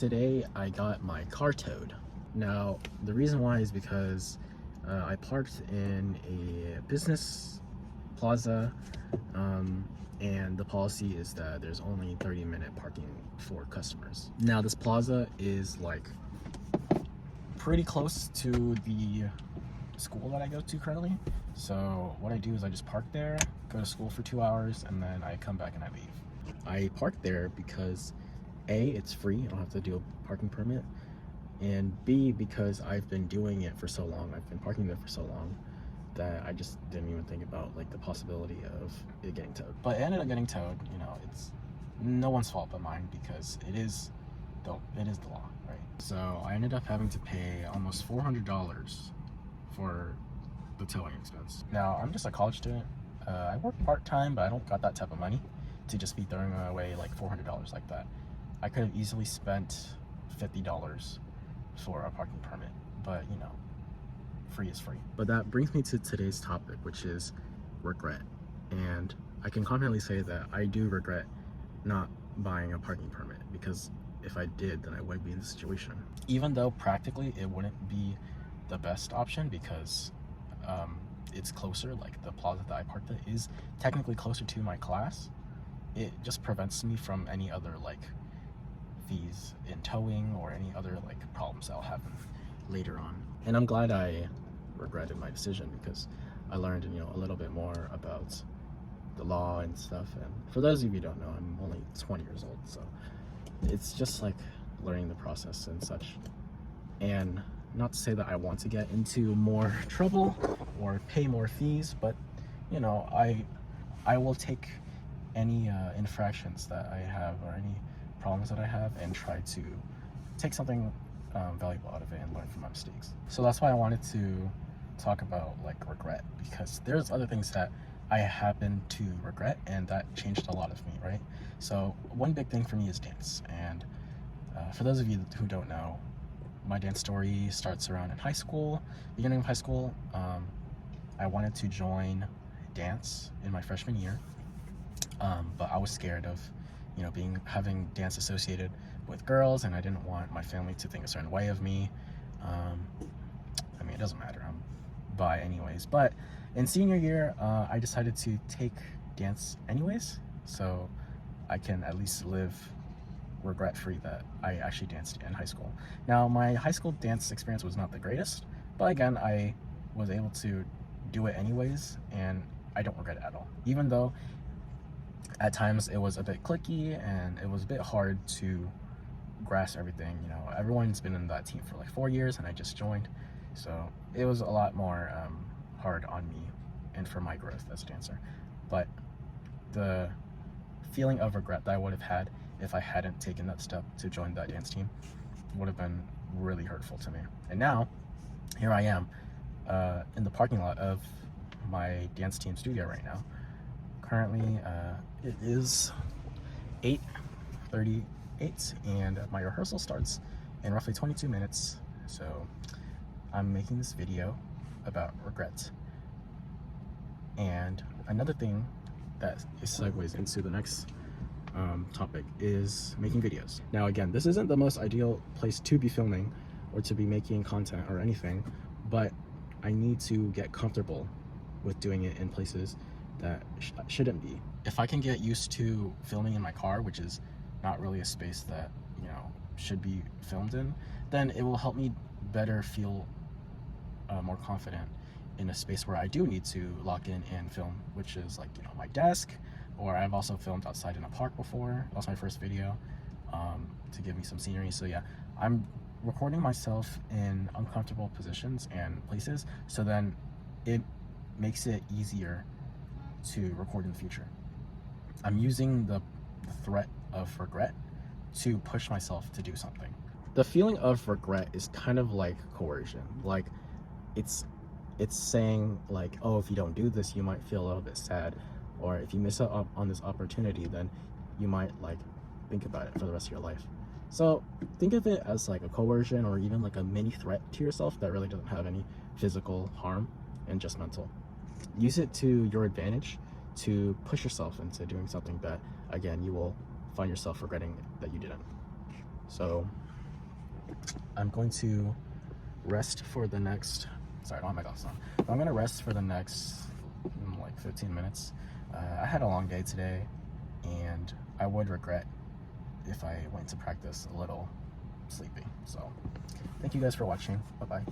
today I got my car towed. Now, the reason why is because I parked in a business plaza, and the policy is that there's only 30-minute parking for customers. Now, this plaza is like pretty close to the school that I go to currently. So what I do is I just park there, go to school for 2 hours, and then I come back and I leave. I park there because A, it's free, I don't have to do a parking permit, and B, because I've been doing it for so long, I've been parking there for so long, that I just didn't even think about like the possibility of it getting towed. But it ended up getting towed. You know, it's no one's fault but mine, because it is the law, right? So I ended up having to pay almost $400 for the towing expense. Now, I'm just a college student. I work part-time, but I don't got that type of money to just be throwing away like $400 like that. I could have easily spent $50 for a parking permit, but you know, free is free. But that brings me to today's topic, which is regret. And I can confidently say that I do regret not buying a parking permit, because if I did, then I wouldn't be in this situation. Even though practically it wouldn't be the best option, because it's closer, like the plaza that I parked at is technically closer to my class. It just prevents me from any other like fees in towing or any other like problems that'll happen later on. And I'm glad I regretted my decision, because I learned, you know, a little bit more about the law and stuff. And for those of you who don't know, I'm only 20 years old, so it's just like learning the process and such. And not to say that I want to get into more trouble or pay more fees, but you know, I will take any infractions that I have or any problems that I have and try to take something valuable out of it and learn from my mistakes. So that's why I wanted to talk about like regret, because there's other things that I happen to regret and that changed a lot of me, right? So one big thing for me is dance. And for those of you who don't know, my dance story starts around in high school, beginning of high school. I wanted to join dance in my freshman year, but I was scared of, you know, having dance associated with girls, and I didn't want my family to think a certain way of me. I mean, it doesn't matter, I'm bi anyways. But in senior year, I decided to take dance anyways, so I can at least live regret-free that I actually danced in high school. Now, my high school dance experience was not the greatest, but again, I was able to do it anyways, and I don't regret it at all. Even though at times it was a bit cliquey and it was a bit hard to grasp everything. You know, everyone's been in that team for like 4 years and I just joined, so it was a lot more hard on me and for my growth as a dancer. But the feeling of regret that I would have had if I hadn't taken that step to join that dance team would have been really hurtful to me. And now here I am in the parking lot of my dance team studio right now. Currently it is 8:38 and my rehearsal starts in roughly 22 minutes. So I'm making this video about regret. And another thing that segues into the next topic is making videos. Now again, this isn't the most ideal place to be filming or to be making content or anything, but I need to get comfortable with doing it in places that shouldn't be. If I can get used to filming in my car, which is not really a space that, you know, should be filmed in, then it will help me better feel more confident in a space where I do need to lock in and film, which is like, you know, my desk, or I've also filmed outside in a park before. That was my first video to give me some scenery. So yeah, I'm recording myself in uncomfortable positions and places, so then it makes it easier to record in the future. I'm using the threat of regret to push myself to do something. The feeling of regret is kind of like coercion. Like it's saying like, oh, if you don't do this, you might feel a little bit sad, or if you miss out on this opportunity, then you might like think about it for the rest of your life. So think of it as like a coercion, or even like a mini threat to yourself that really doesn't have any physical harm and just mental. Use it to your advantage to push yourself into doing something that, again, you will find yourself regretting that you didn't. So I'm going to rest for the next, sorry, I don't have my glasses on. But I'm going to rest for the next like 15 minutes. I had a long day today, and I would regret if I went to practice a little sleepy. So thank you guys for watching. Bye-bye.